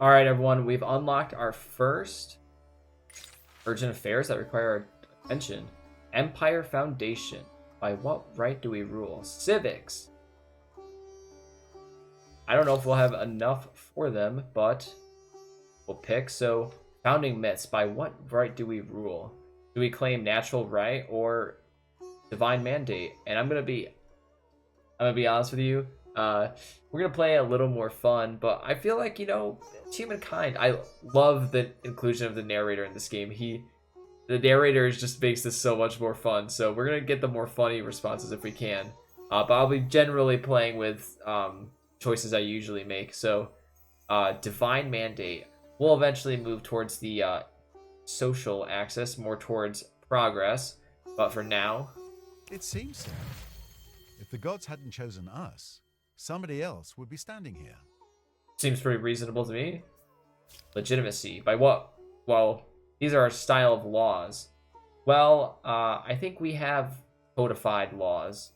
All right, everyone, we've unlocked our first urgent affairs that require our attention. Empire Foundation. By what right do we rule? Civics. I don't know if we'll have enough for them, but we'll pick. So, founding myths. By what right do we rule? Do we claim natural right or divine mandate? And I'm gonna be honest with you. We're gonna play a little more fun, but I feel like it's Humankind. I love the inclusion of the narrator in this game. The narrator just makes this so much more fun. So we're gonna get the more funny responses if we can. But I'll be generally playing with choices I usually make. So, divine mandate. We'll eventually move towards the social axis, more towards progress. But for now, It seems so. If the gods hadn't chosen us, somebody else would be standing here. seems pretty reasonable to me. Legitimacy. By what? Well, these are our style of laws. Well, I think we have codified laws.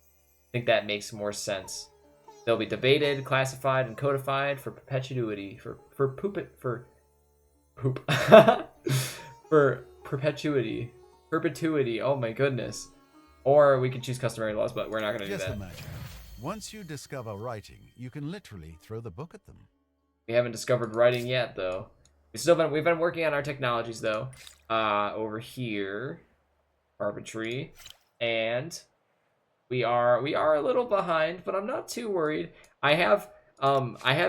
I think that makes more sense. They'll be debated, classified, and codified for perpetuity. For for perpetuity. Oh my goodness. Or we could choose customary laws, but we're not going to do Just that. imagine. Once you discover writing, you can literally throw the book at them. We haven't discovered writing yet, though. We've been working on our technologies, though. Over here, carpentry, and we are a little behind, but I'm not too worried. I have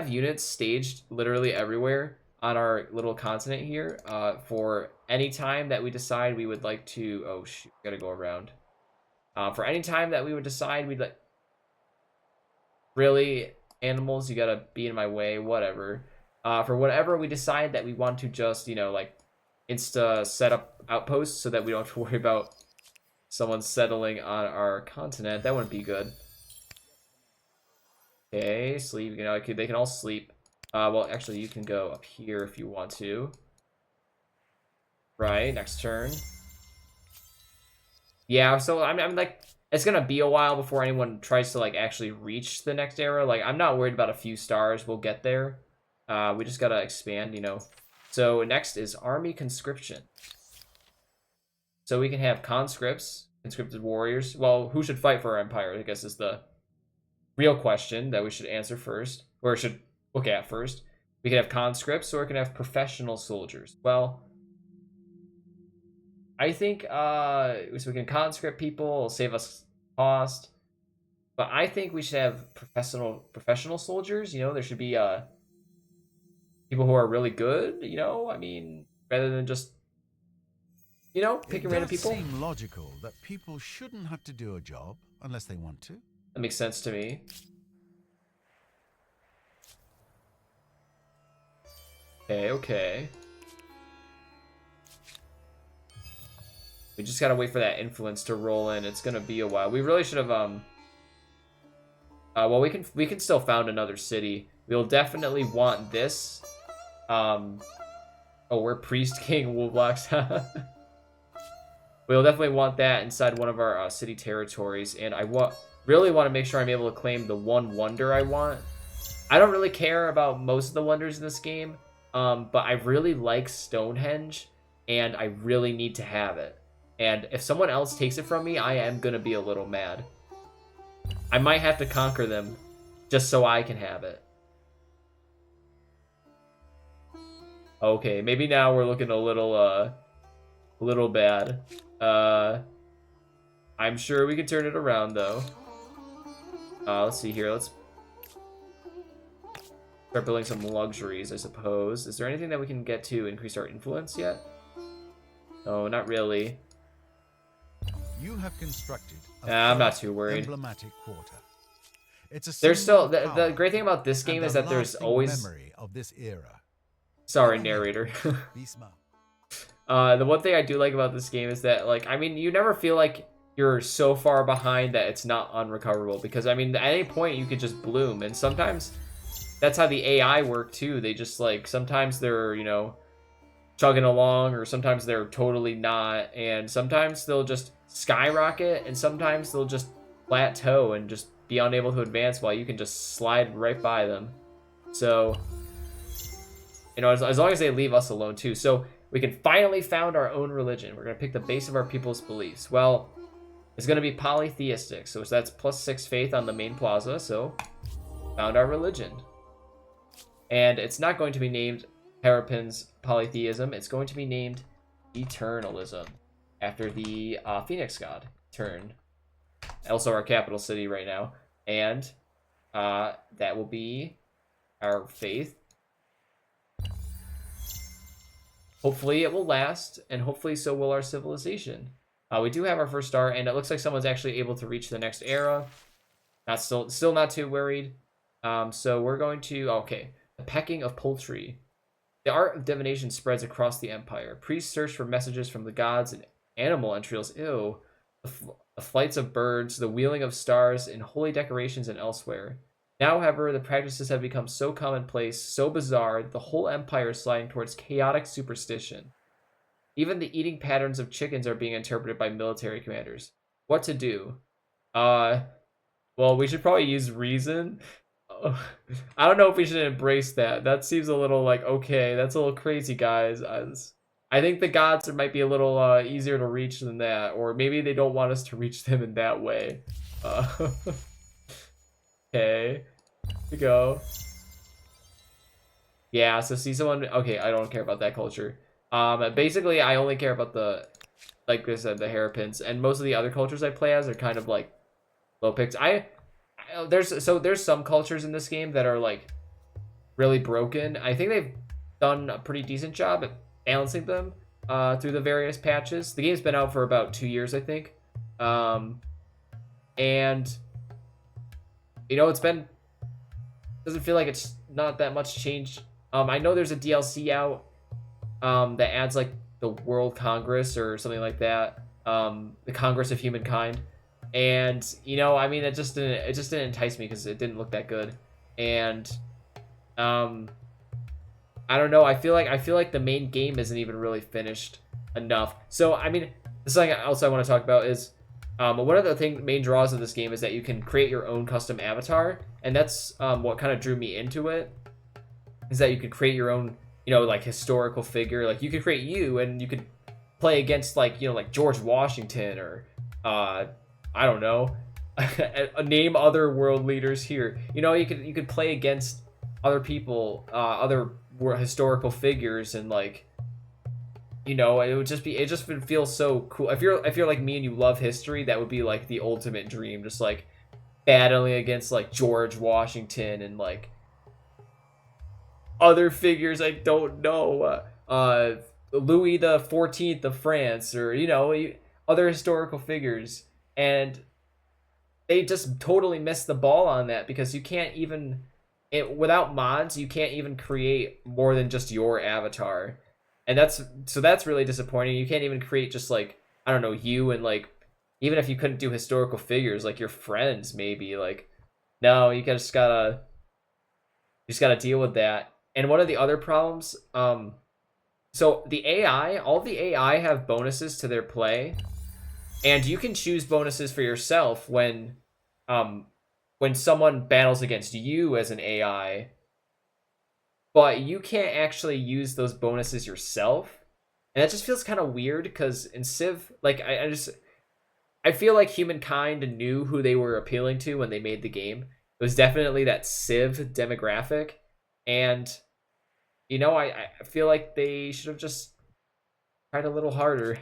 units staged literally everywhere on our little continent here. For any time that we decide we would like to. Oh shoot, gotta go around. For any time that we would decide we'd like. Really, animals, you gotta be in my way, whatever. For whatever we decide that we want to just, like, insta set up outposts so that we don't have to worry about someone settling on our continent. That wouldn't be good. Okay, sleep. They can all sleep. Well, actually, you can go up here if you want to. Right, next turn. Yeah, so I'm like, it's gonna be a while before anyone tries to like actually reach the next era. Like, I'm not worried about a few stars. We'll get there. We just gotta expand, So next is army conscription. So we can have conscripts, conscripted warriors. Well, who should fight for our empire, I guess, is the real question that we should answer first, or should look at first. We can have conscripts, or we can have professional soldiers. Well, I think so we can conscript people, it'll save us cost. But I think we should have professional soldiers. There should be people who are really good. I mean, rather than just picking random people. It does seem logical that people shouldn't have to do a job unless they want to. That makes sense to me. Okay. We just gotta wait for that influence to roll in. It's gonna be a while. We really should have well, we can still found another city. We'll definitely want this. Oh, we're Priest King Woolblocks. We'll definitely want that inside one of our city territories, and I really want to make sure I'm able to claim the one wonder I want. I don't really care about most of the wonders in this game, but I really like Stonehenge, and I really need to have it. And if someone else takes it from me, I am gonna be a little mad. I might have to conquer them just so I can have it. Okay, maybe now we're looking a little bad. I'm sure we can turn it around though. Let's see here. Let's start building some luxuries, I suppose. Is there anything that we can get to increase our influence yet? No, not really. You have constructed I'm not too worried. Emblematic quarter. It's a There's still the great thing about this game is that there's always memory of this era. Sorry, narrator. Be smart. The one thing I do like about this game is that, like, I mean, you never feel like you're so far behind that it's not unrecoverable, because I mean, at any point you could just bloom, and sometimes that's how the AI work too. They just, like, sometimes they're chugging along, or sometimes they're totally not, and sometimes they'll just skyrocket, and sometimes they'll just plateau and just be unable to advance while you can just slide right by them. So You know, as long as they leave us alone too. So we can finally found our own religion. We're gonna pick the base of our people's beliefs. Well, it's gonna be polytheistic. So that's +6 faith on the main plaza. So found our religion. And it's not going to be named Terrapin's polytheism. It's going to be named Eternalism, after the Phoenix god, Etern. Also our capital city right now. And that will be our faith. Hopefully it will last, and hopefully so will our civilization. We do have our first star, and it looks like someone's actually able to reach the next era. Still not too worried. So we're going to, okay. The pecking of poultry. The art of divination spreads across the empire. Priests search for messages from the gods and animal entrails. Ew. The flights of birds, the wheeling of stars in holy decorations and elsewhere. Now, however, the practices have become so commonplace, so bizarre, that the whole empire is sliding towards chaotic superstition. Even the eating patterns of chickens are being interpreted by military commanders. What to do? Well, we should probably use reason. I don't know if we should embrace that. That seems a little like, okay, that's a little crazy, guys. I think the gods might be a little easier to reach than that, or maybe they don't want us to reach them in that way. Okay, here we go. Yeah, so see someone. Okay, I don't care about that culture. Basically, I only care about the, like I said, the hairpins, and most of the other cultures I play as are kind of like low picks. There's some cultures in this game that are like really broken. I think they've done a pretty decent job at balancing them through the various patches. The game's been out for about 2 years, I think, and you know, doesn't feel like it's not that much changed. I know there's a DLC out that adds like the World Congress or something like that, the Congress of Humankind, and you know, I mean, it just didn't entice me because it didn't look that good, and I don't know. I feel like the main game isn't even really finished enough. So I mean, the thing else I want to talk about is one of the main draws of this game is that you can create your own custom avatar, and that's what kind of drew me into it. Is that you could create your own, you know, like historical figure. Like you could create you, and you could play against like, you know, like George Washington or I don't know, name other world leaders here. You know, you could play against other people, other historical figures, and like, you know, it just would feel so cool. If you're like me and you love history, that would be like the ultimate dream. Just like battling against like George Washington and like other figures I don't know, Louis the 14th of France, or you know, other historical figures, and they just totally missed the ball on that because you can't even without mods you can't even create more than just your avatar. And that's really disappointing. You can't even create just like, I don't know, you and like, even if you couldn't do historical figures, like your friends maybe, like, no, you just gotta deal with that. And one of the other problems, so the AI, all the AI have bonuses to their play, and you can choose bonuses for yourself when someone battles against you as an AI. But you can't actually use those bonuses yourself. And that just feels kind of weird because in Civ, like, I feel like Humankind knew who they were appealing to when they made the game. It was definitely that Civ demographic. And, you know, I feel like they should have just tried a little harder.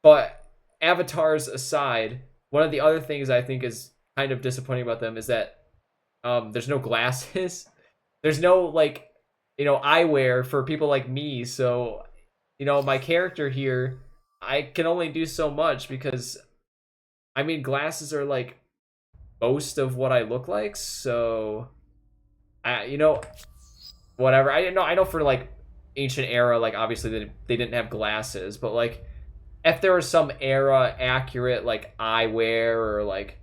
But avatars aside, one of the other things I think is kind of disappointing about them is that there's no glasses. There's no, like, you know, eyewear for people like me. So, you know, my character here, I can only do so much because, I mean, glasses are like most of what I look like. So, you know, whatever. I know for like ancient era, like obviously they didn't have glasses, but like if there was some era accurate like eyewear or like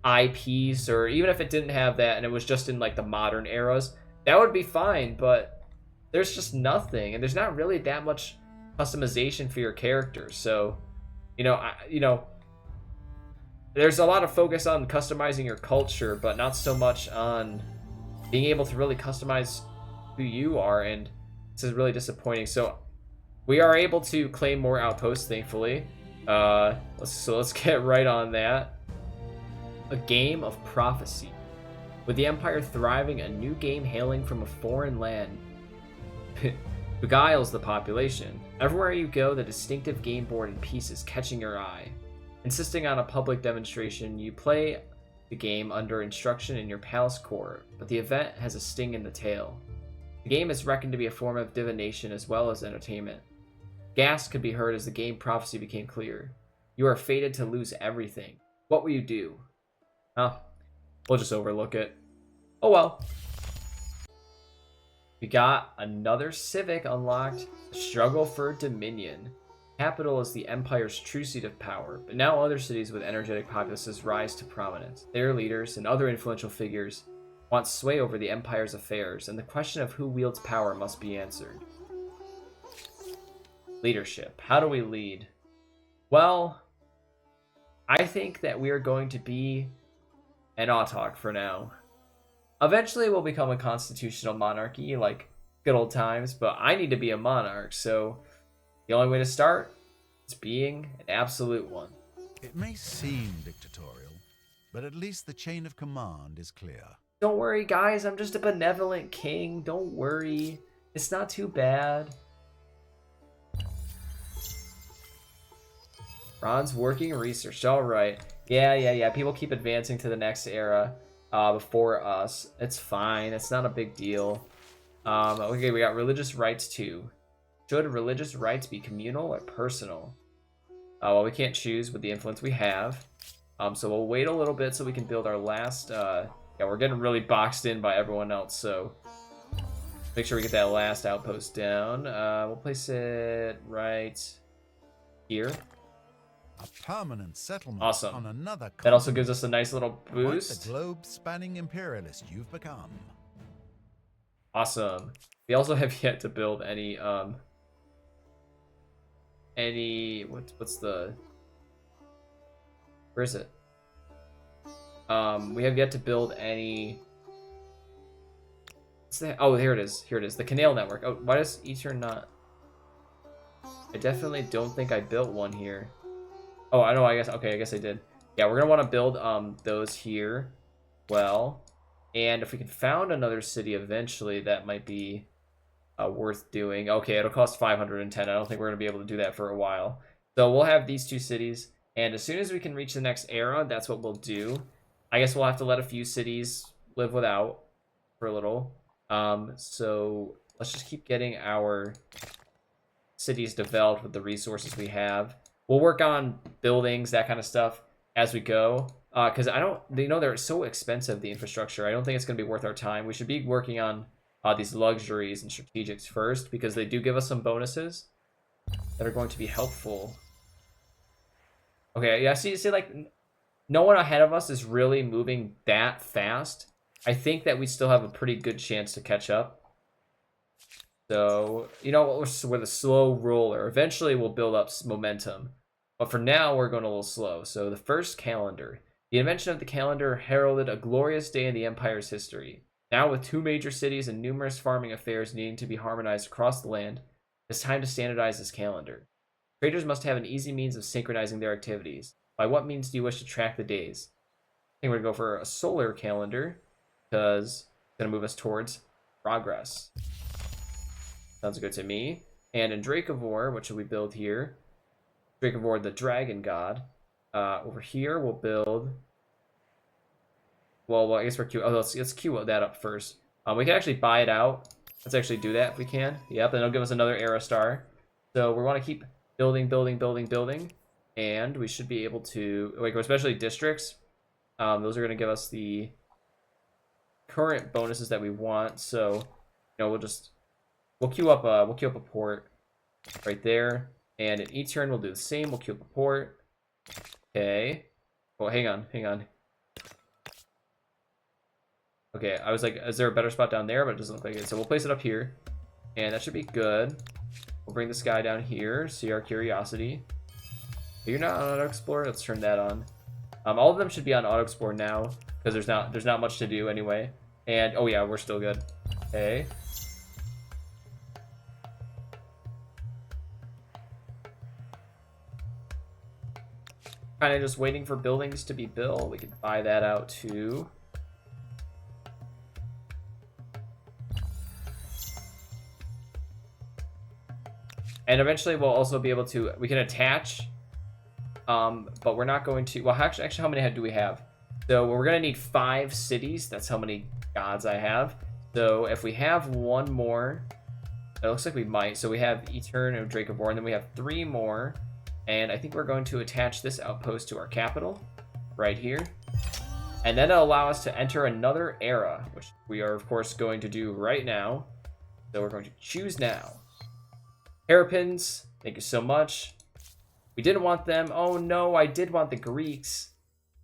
eyepiece, or even if it didn't have that and it was just in like the modern eras, that would be fine. But there's just nothing, and there's not really that much customization for your character. So, you know, there's a lot of focus on customizing your culture, but not so much on being able to really customize who you are, and this is really disappointing. So we are able to claim more outposts, thankfully. Let's get right on that. A game of prophecy. With the Empire thriving, a new game hailing from a foreign land beguiles the population. Everywhere you go, the distinctive game board and pieces catching your eye. Insisting on a public demonstration, you play the game under instruction in your palace court, but the event has a sting in the tail. The game is reckoned to be a form of divination as well as entertainment. Gasps could be heard as the game prophecy became clear. You are fated to lose everything. What will you do? Huh? We'll just overlook it. Oh well. We got another civic unlocked. Struggle for Dominion. Capital is the Empire's true seat of power, but now other cities with energetic populaces rise to prominence. Their leaders and other influential figures want sway over the Empire's affairs, and the question of who wields power must be answered. Leadership. How do we lead? Well, I think that we are going to be an autoc for now. Eventually we'll become a constitutional monarchy like good old times, but I need to be a monarch, so the only way to start is being an absolute one. It may seem dictatorial, but at least the chain of command is clear. Don't worry, guys. I'm just a benevolent king. Don't worry. It's not too bad. Ron's working research. All right. Yeah. People keep advancing to the next era before us. It's fine. It's not a big deal. Okay, we got religious rights too. Should religious rights be communal or personal? Well, we can't choose with the influence we have. So we'll wait a little bit so we can build our last... yeah, we're getting really boxed in by everyone else, so... make sure we get that last outpost down. We'll place it right here. A permanent settlement Awesome. on another That also gives us a nice little boost. Quite the globe-spanning imperialist you've become. Awesome. We also have yet to build any what's the, where is it? We have yet to build any, what's that? Oh, here it is, the canal network. Oh, why does E-turn not? I definitely don't think I built one here. Oh, I know, I guess I did. Yeah, we're gonna want to build those here. Well, and if we can found another city eventually, that might be worth doing. Okay, it'll cost 510. I don't think we're gonna be able to do that for a while. So we'll have these two cities, and as soon as we can reach the next era, that's what we'll do. I guess we'll have to let a few cities live without for a little. So let's just keep getting our cities developed with the resources we have. We'll work on buildings, that kind of stuff, as we go. Because they're so expensive, the infrastructure. I don't think it's going to be worth our time. We should be working on these luxuries and strategics first, because they do give us some bonuses that are going to be helpful. Okay, yeah, see, like, no one ahead of us is really moving that fast. I think that we still have a pretty good chance to catch up. So, you know, we're the slow roller. Eventually, we'll build up momentum. But for now, we're going a little slow. So, the first calendar. The invention of the calendar heralded a glorious day in the Empire's history. Now, with 2 major cities and numerous farming affairs needing to be harmonized across the land, it's time to standardize this calendar. Traders must have an easy means of synchronizing their activities. By what means do you wish to track the days? I think we're going to go for a solar calendar, because it's going to move us towards progress. Sounds good to me. And in Dracovor, what should we build here? Dracovor, the dragon god. Over here, we'll build... Well, I guess we're queue. Oh, let's queue that up first. We can actually buy it out. Let's actually do that if we can. Yep, and it'll give us another era star. So we want to keep building. And we should be able to... like, especially districts. Those are going to give us the current bonuses that we want. So, you know, we'll queue up a port right there, and in each turn we'll do the same. We'll queue up a port. Okay. Oh, hang on. Okay, I was like, is there a better spot down there? But it doesn't look like it. So we'll place it up here, and that should be good. We'll bring this guy down here. See our curiosity. You're not on Auto Explore. Let's turn that on. All of them should be on Auto Explore now, because there's not much to do anyway. And oh yeah, we're still good. Okay. Kind of just waiting for buildings to be built. We could buy that out too. And eventually we'll also be able to, we can attach, but we're not going to, well, actually how many do we have? So we're going to need 5 cities. That's how many gods I have. So if we have one more, it looks like we might. So we have Etern and Drake of War, and then we have 3 more. And I think we're going to attach this outpost to our capital right here. And then it'll allow us to enter another era, which we are, of course, going to do right now. So we're going to choose now. Hairpins, thank you so much. We didn't want them. Oh no, I did want the Greeks.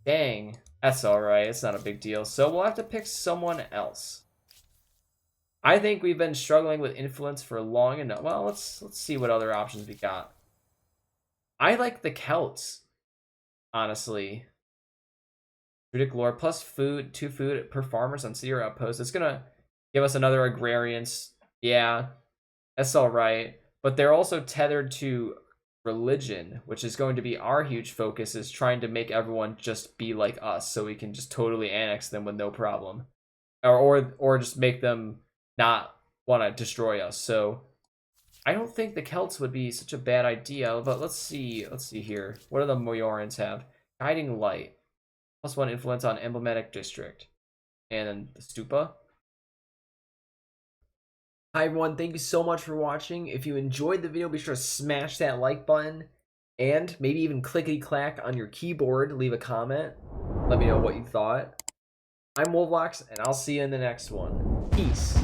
Dang, that's all right. It's not a big deal. So we'll have to pick someone else. I think we've been struggling with influence for long enough. Well, let's see what other options we got. I like the Celts, honestly. Druidic lore plus food, 2 food per farmers on city or outpost. It's gonna give us another agrarians. Yeah, that's all right. But they're also tethered to religion, which is going to be our huge focus, is trying to make everyone just be like us, so we can just totally annex them with no problem, or just make them not want to destroy us. So I don't think the Celts would be such a bad idea. But let's see here. What do the Moyorans have? Guiding light, +1 influence on emblematic district, and then the stupa. Hi everyone, thank you so much for watching. If you enjoyed the video, be sure to smash that like button and maybe even clickety-clack on your keyboard. Leave a comment. Let me know what you thought. I'm Wolvlox, and I'll see you in the next one. Peace.